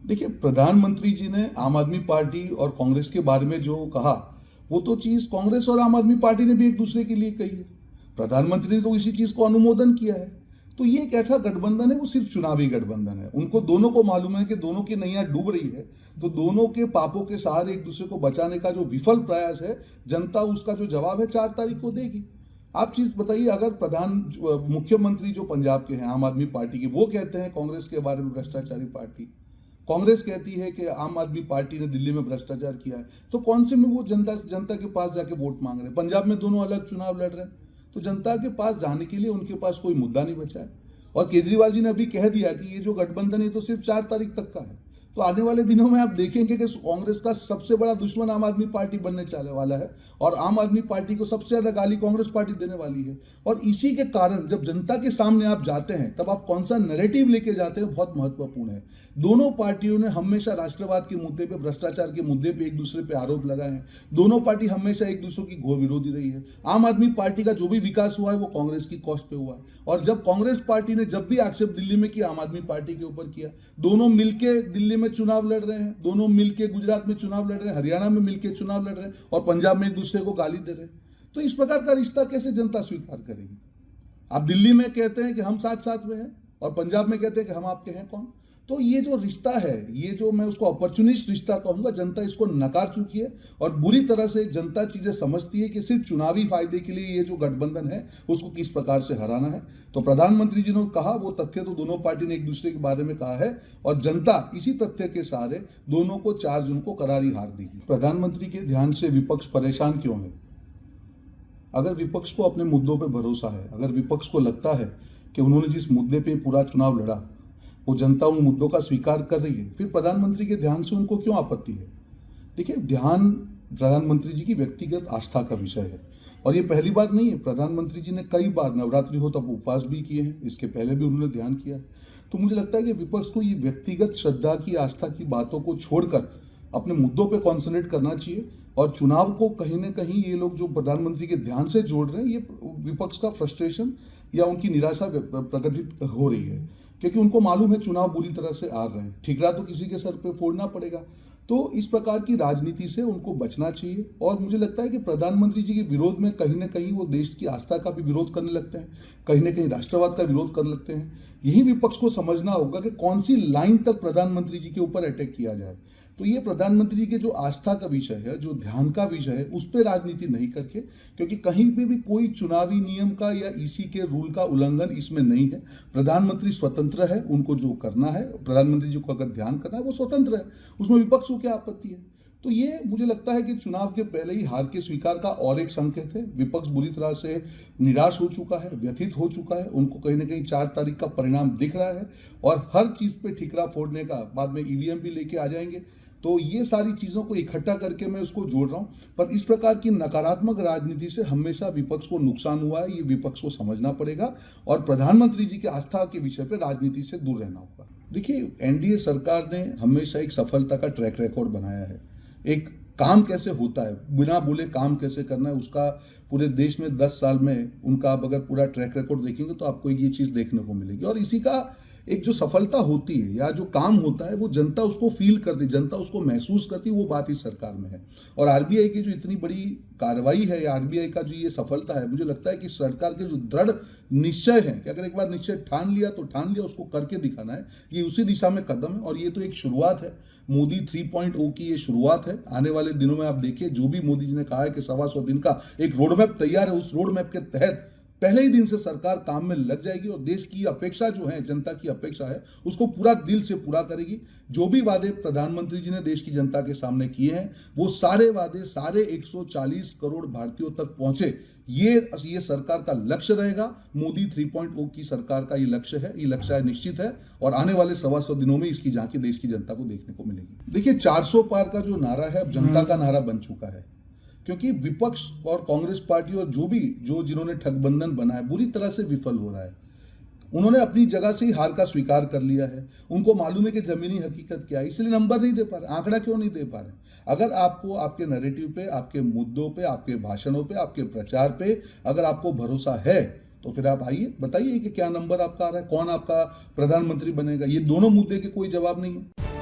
देखिए, प्रधानमंत्री जी ने आम आदमी पार्टी और कांग्रेस के बारे में जो कहा, वो तो चीज कांग्रेस और आम आदमी पार्टी ने भी एक दूसरे के लिए कही है। प्रधानमंत्री ने तो इसी चीज को अनुमोदन किया है। तो ये एक ऐसा गठबंधन है, वो सिर्फ चुनावी गठबंधन है। उनको दोनों को मालूम है कि दोनों की नैया डूब रही है, तो दोनों के पापों के सहारे एक दूसरे को बचाने का जो विफल प्रयास है, जनता उसका जो जवाब है 4 तारीख को देगी। आप चीज बताइए, अगर मुख्यमंत्री जो पंजाब के हैं आम आदमी पार्टी के, वो कहते हैं कांग्रेस के बारे में भ्रष्टाचारी पार्टी, कांग्रेस कहती है कि आम आदमी पार्टी ने दिल्ली में भ्रष्टाचार किया है, तो कौन से में वो जनता के पास जाके वोट मांग रहे हैं? पंजाब में दोनों अलग चुनाव लड़ रहे हैं, तो जनता के पास जाने के लिए उनके पास कोई मुद्दा नहीं बचा है। और केजरीवाल जी ने अभी कह दिया कि ये जो गठबंधन है तो सिर्फ 4 तारीख तक का है। तो आने वाले दिनों में आप देखेंगे कि कांग्रेस का सबसे बड़ा दुश्मन आम आदमी पार्टी बनने चाले वाला है, और आम आदमी पार्टी को सबसे ज्यादा गाली कांग्रेस पार्टी देने वाली है। और इसी के कारण जब जनता के सामने आप जाते हैं, तब आप कौन सा नैरेटिव लेके जाते हैं, बहुत महत्वपूर्ण है। दोनों पार्टियों ने हमेशा राष्ट्रवाद के मुद्दे पे, भ्रष्टाचार के मुद्दे पे एक दूसरे पे आरोप लगाए हैं। दोनों पार्टी हमेशा एक दूसरे की घोर विरोधी रही है। आम आदमी पार्टी का जो भी विकास हुआ है वो कांग्रेस की कॉस्ट पे हुआ है, और जब कांग्रेस पार्टी ने जब भी आक्षेप दिल्ली में किया, आम आदमी पार्टी के ऊपर किया। दोनों मिलके दिल्ली में चुनाव लड़ रहे हैं, दोनों मिलके गुजरात में चुनाव लड़ रहे हैं, हरियाणा में मिलके चुनाव लड़ रहे हैं, और पंजाब में एक दूसरे को गाली दे रहे हैं। तो इस प्रकार का रिश्ता कैसे जनता स्वीकार करेगी? आप दिल्ली में कहते हैं कि हम साथ साथ में हैं, और पंजाब में कहते हैं कि हम आपके हैं कौन? तो ये जो रिश्ता है, ये जो मैं उसको अपॉर्चुनिस्ट रिश्ता कहूंगा, जनता इसको नकार चुकी है। और बुरी तरह से जनता चीजें समझती है कि सिर्फ चुनावी फायदे के लिए ये जो गठबंधन है उसको किस प्रकार से हराना है। तो प्रधानमंत्री जी ने कहा, वो तथ्य तो दोनों पार्टी ने एक दूसरे के बारे में कहा है, और जनता इसी तथ्य के सहारे दोनों को 4 जून को करारी हार देगी। प्रधानमंत्री के ध्यान से विपक्ष परेशान क्यों है? अगर विपक्ष को अपने मुद्दों पर भरोसा है, अगर विपक्ष को लगता है कि उन्होंने जिस मुद्दे पे पूरा चुनाव लड़ा वो जनता उन मुद्दों का स्वीकार कर रही है, फिर प्रधानमंत्री के ध्यान से उनको क्यों आपत्ति है? देखिए, ध्यान प्रधानमंत्री जी की व्यक्तिगत आस्था का विषय है, और ये पहली बार नहीं है। प्रधानमंत्री जी ने कई बार नवरात्रि हो तब उपवास भी किए हैं, इसके पहले भी उन्होंने ध्यान किया है। तो मुझे लगता है कि विपक्ष को ये व्यक्तिगत श्रद्धा की, आस्था की बातों को छोड़कर अपने मुद्दों पे कॉन्सेंट्रेट करना चाहिए। और चुनाव को कहीं ना कहीं ये लोग जो प्रधानमंत्री के ध्यान से जोड़ रहे हैं, ये विपक्ष का फ्रस्ट्रेशन या उनकी निराशा प्रकटित हो रही है, क्योंकि उनको मालूम है चुनाव बुरी तरह से आ रहे हैं, ठिकरा तो किसी के सर पे फोड़ना पड़ेगा। तो इस प्रकार की राजनीति से उनको बचना चाहिए। और मुझे लगता है कि प्रधानमंत्री जी के विरोध में कहीं ना कहीं वो देश की आस्था का भी विरोध करने लगते हैं, कहीं ना कहीं राष्ट्रवाद का विरोध करने लगते हैं। यही विपक्ष को समझना होगा कि कौन सी लाइन तक प्रधानमंत्री जी के ऊपर अटैक किया जाए। तो ये प्रधानमंत्री जी के जो आस्था का विषय है, जो ध्यान का विषय है, उस पर राजनीति नहीं करके, क्योंकि कहीं पे भी कोई चुनावी नियम का या इसी के रूल का उल्लंघन इसमें नहीं है। प्रधानमंत्री स्वतंत्र है, उनको जो करना है, प्रधानमंत्री जी को अगर ध्यान करना है वो स्वतंत्र है, उसमें विपक्ष को क्या आपत्ति है? तो ये मुझे लगता है कि चुनाव के पहले ही हार के स्वीकार का और एक संकेत है। विपक्ष बुरी तरह से निराश हो चुका है, व्यथित हो चुका है, उनको कहीं ना कहीं 4 तारीख का परिणाम दिख रहा है, और हर चीज पे ठिकरा फोड़ने का, बाद में ईवीएम भी लेके आ जाएंगे। तो ये सारी चीजों को इकट्ठा करके मैं उसको जोड़ रहा हूं। पर इस प्रकार की नकारात्मक राजनीति से हमेशा विपक्ष को नुकसान हुआ है, ये विपक्ष को समझना पड़ेगा, और प्रधानमंत्री जी की आस्था के विषय पे राजनीति से दूर रहना होगा। देखिए, एनडीए सरकार ने हमेशा एक सफलता का ट्रैक रिकॉर्ड बनाया है। एक काम कैसे होता है, बिना बोले काम कैसे करना है, उसका पूरे देश में 10 साल में उनका आप अगर पूरा ट्रैक रिकॉर्ड देखेंगे तो आपको ये चीज देखने को मिलेगी। और इसी का एक जो सफलता होती है या जो काम होता है, वो जनता उसको फील करती, जनता उसको महसूस करती, वो बात इस सरकार में है। और आरबीआई की जो इतनी बड़ी कार्रवाई है, या आरबीआई का जो ये सफलता है, मुझे लगता है कि सरकार के जो दृढ़ निश्चय है कि अगर एक बार निश्चय ठान लिया तो ठान लिया, उसको करके दिखाना है, ये उसी दिशा में कदम है। और ये तो एक शुरुआत है, मोदी 3.0 की ये शुरुआत है। आने वाले दिनों में आप देखिए, जो भी मोदी जी ने कहा है कि 125 दिन का एक रोड मैप तैयार है, उस रोड मैप के तहत पहले ही दिन से सरकार काम में लग जाएगी, और देश की अपेक्षा जो है, जनता की अपेक्षा है, उसको पूरा दिल से पूरा करेगी। जो भी वादे प्रधानमंत्री जी ने देश की जनता के सामने किए हैं, वो सारे वादे सारे 140 करोड़ भारतीयों तक पहुंचे, ये सरकार का लक्ष्य रहेगा। मोदी 3.0 की सरकार का ये लक्ष्य है, ये लक्ष्य निश्चित है, और आने वाले 125 दिनों में इसकी झांकी देश की जनता को देखने को मिलेगी। देखिए, 400 पार का जो नारा है अब जनता का नारा बन चुका है, क्योंकि विपक्ष और कांग्रेस पार्टी और जो जिन्होंने ठगबंधन बनाया बुरी तरह से विफल हो रहा है। उन्होंने अपनी जगह से ही हार का स्वीकार कर लिया है। उनको मालूम है कि जमीनी हकीकत क्या है, इसलिए नंबर नहीं दे पा रहे, आंकड़ा क्यों नहीं दे पा रहे। अगर आपको आपके नैरेटिव पे, आपके मुद्दों पे, आपके भाषणों पे, आपके प्रचार पे अगर आपको भरोसा है, तो फिर आप आइए, बताइए कि क्या नंबर आपका आ रहा है, कौन आपका प्रधानमंत्री बनेगा। ये दोनों मुद्दे के कोई जवाब नहीं है।